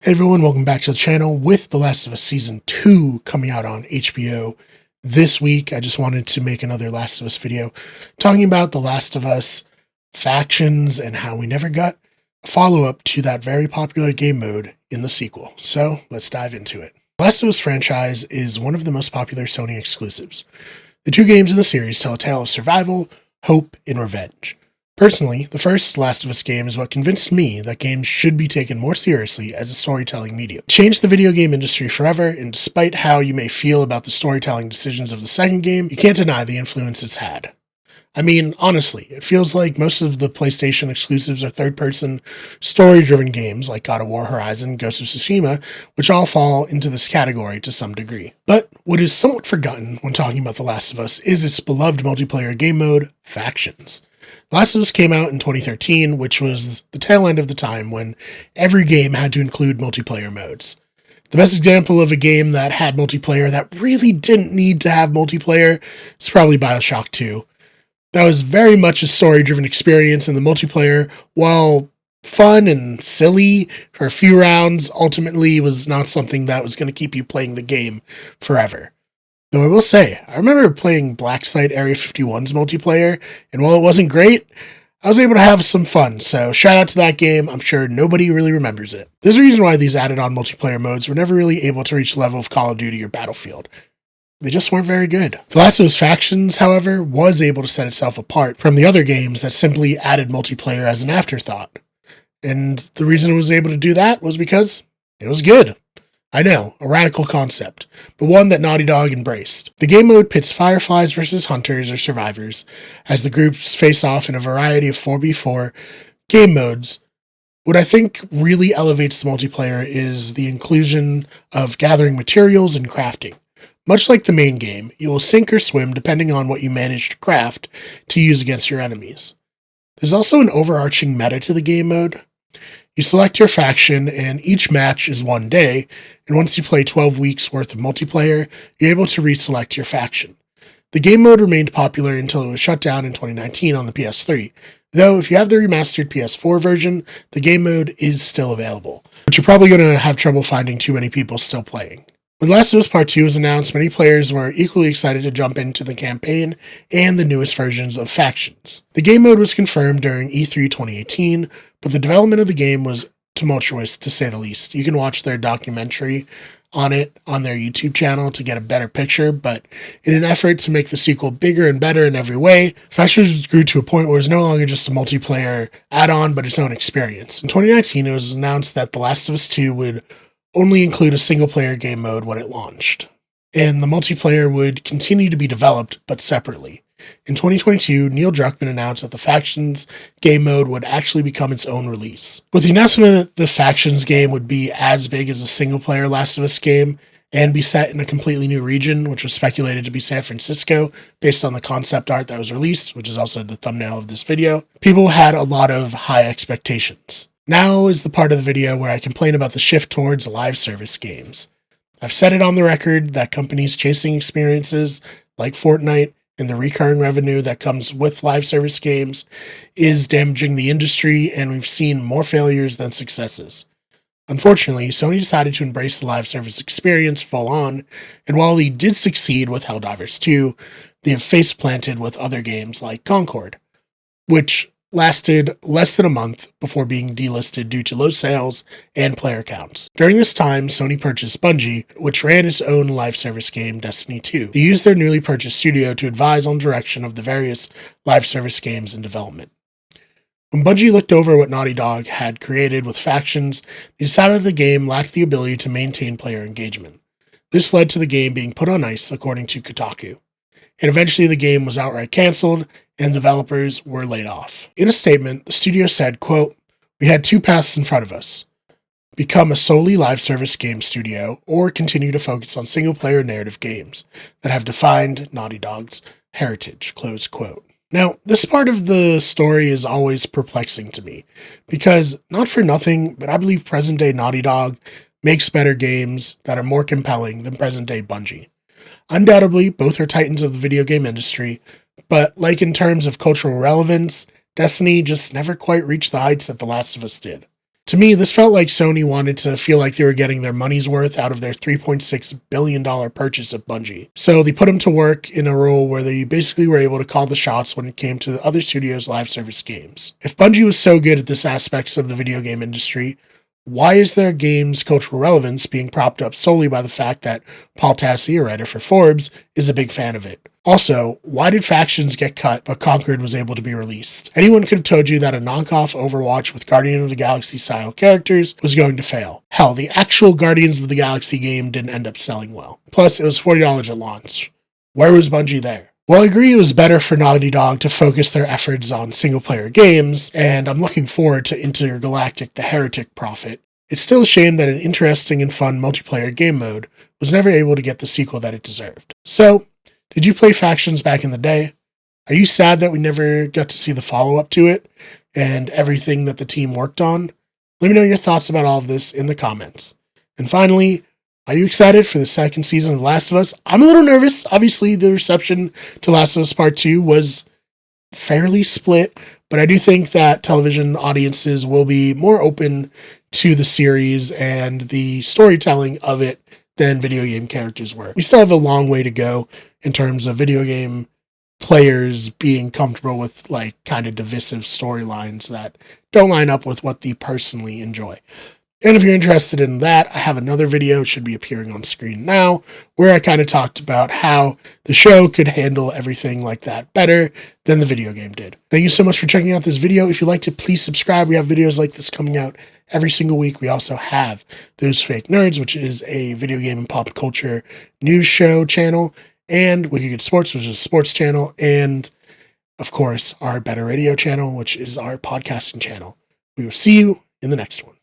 Hey everyone, welcome back to the channel with The Last of Us Season 2 coming out on HBO this week. I just wanted to make another Last of Us video talking about The Last of Us factions and how we never got a follow-up to that very popular game mode in the sequel. So let's dive into it. The Last of Us franchise is one of the most popular Sony exclusives. The two games in the series tell a tale of survival, hope, and revenge. Personally, the first Last of Us game is what convinced me that games should be taken more seriously as a storytelling medium. It changed the video game industry forever, and despite how you may feel about the storytelling decisions of the second game, you can't deny the influence it's had. I mean, honestly, it feels like most of the PlayStation exclusives are third-person, story-driven games like God of War, Horizon, Ghost of Tsushima, which all fall into this category to some degree. But what is somewhat forgotten when talking about The Last of Us is its beloved multiplayer game mode, Factions. The Last of Us came out in 2013, which was the tail end of the time when every game had to include multiplayer modes. The best example of a game that had multiplayer that really didn't need to have multiplayer is probably BioShock 2. That was very much a story-driven experience, and the multiplayer, while fun and silly for a few rounds, ultimately was not something that was going to keep you playing the game forever. Though I will say, I remember playing Blacksite Area 51's multiplayer, and while it wasn't great, I was able to have some fun, so shout out to that game. I'm sure nobody really remembers it. There's a reason why these added-on multiplayer modes were never really able to reach the level of Call of Duty or Battlefield. They just weren't very good. The Last of Us Factions, however, was able to set itself apart from the other games that simply added multiplayer as an afterthought. And the reason it was able to do that was because it was good. I know, a radical concept, but one that Naughty Dog embraced. The game mode pits Fireflies versus Hunters or Survivors, as the groups face off in a variety of 4v4 game modes. What I think really elevates the multiplayer is the inclusion of gathering materials and crafting. Much like the main game, you will sink or swim depending on what you manage to craft to use against your enemies. There's also an overarching meta to the game mode. You select your faction, and each match is 1 day, and once you play 12 weeks worth of multiplayer, you're able to reselect your faction. The game mode remained popular until it was shut down in 2019 on the PS3, though if you have the remastered PS4 version, the game mode is still available, but you're probably going to have trouble finding too many people still playing. When Last of Us Part 2 was announced, many players were equally excited to jump into the campaign and the newest versions of Factions. The game mode was confirmed during E3 2018, but the development of the game was tumultuous, to say the least. You can watch their documentary on it on their YouTube channel to get a better picture, but in an effort to make the sequel bigger and better in every way, Factions grew to a point where it was no longer just a multiplayer add-on, but its own experience. In 2019, it was announced that The Last of Us 2 would only include a single-player game mode when it launched, and the multiplayer would continue to be developed, but separately. In 2022, Neil Druckmann announced that the Factions game mode would actually become its own release. With the announcement that the Factions game would be as big as a single-player Last of Us game and be set in a completely new region, which was speculated to be San Francisco, based on the concept art that was released, which is also the thumbnail of this video, people had a lot of high expectations. Now is the part of the video where I complain about the shift towards live service games. I've said it on the record that companies chasing experiences like Fortnite and the recurring revenue that comes with live service games is damaging the industry, and we've seen more failures than successes. Unfortunately, Sony decided to embrace the live service experience full on, and while they did succeed with Helldivers 2, they have face planted with other games like Concord, which lasted less than a month before being delisted due to low sales and player counts. During this time, Sony purchased Bungie, which ran its own live service game, Destiny 2. They used their newly purchased studio to advise on direction of the various live service games in development. When Bungie looked over what Naughty Dog had created with Factions, they decided the game lacked the ability to maintain player engagement. This led to the game being put on ice, according to Kotaku. And eventually the game was outright canceled, and developers were laid off. In a statement, the studio said, quote, "We had two paths in front of us. Become a solely live service game studio, or continue to focus on single-player narrative games that have defined Naughty Dog's heritage," close quote. Now, this part of the story is always perplexing to me, because not for nothing, but I believe present-day Naughty Dog makes better games that are more compelling than present-day Bungie. Undoubtedly, both are titans of the video game industry, but like in terms of cultural relevance, Destiny just never quite reached the heights that The Last of Us did. To me, this felt like Sony wanted to feel like they were getting their money's worth out of their $3.6 billion purchase of Bungie. So they put them to work in a role where they basically were able to call the shots when it came to other studios' live service games. If Bungie was so good at this aspect of the video game industry, why is their game's cultural relevance being propped up solely by the fact that Paul Tassi, a writer for Forbes, is a big fan of it? Also, why did Factions get cut but Conquered was able to be released? Anyone could have told you that a knockoff Overwatch with Guardian of the Galaxy style characters was going to fail. Hell, the actual Guardians of the Galaxy game didn't end up selling well. Plus, it was $40 at launch. Where was Bungie there? Well, I agree it was better for Naughty Dog to focus their efforts on single-player games, and I'm looking forward to Intergalactic the Heretic Prophet. It's still a shame that an interesting and fun multiplayer game mode was never able to get the sequel that it deserved. So, did you play Factions back in the day? Are you sad that we never got to see the follow-up to it and everything that the team worked on? Let me know your thoughts about all of this in the comments. And finally, are you excited for the second season of Last of Us? I'm a little nervous. Obviously, the reception to Last of Us Part 2 was fairly split, but I do think that television audiences will be more open to the series and the storytelling of it than video game characters were. We still have a long way to go in terms of video game players being comfortable with like kind of divisive storylines that don't line up with what they personally enjoy. And if you're interested in that, I have another video, it should be appearing on screen now, where I kind of talked about how the show could handle everything like that better than the video game did. Thank you so much for checking out this video. If you liked it, please subscribe. We have videos like this coming out every single week. We also have Those Fake Nerds, which is a video game and pop culture news show channel, and Wicked Good Sports, which is a sports channel, and of course, our Better Radio channel, which is our podcasting channel. We will see you in the next one.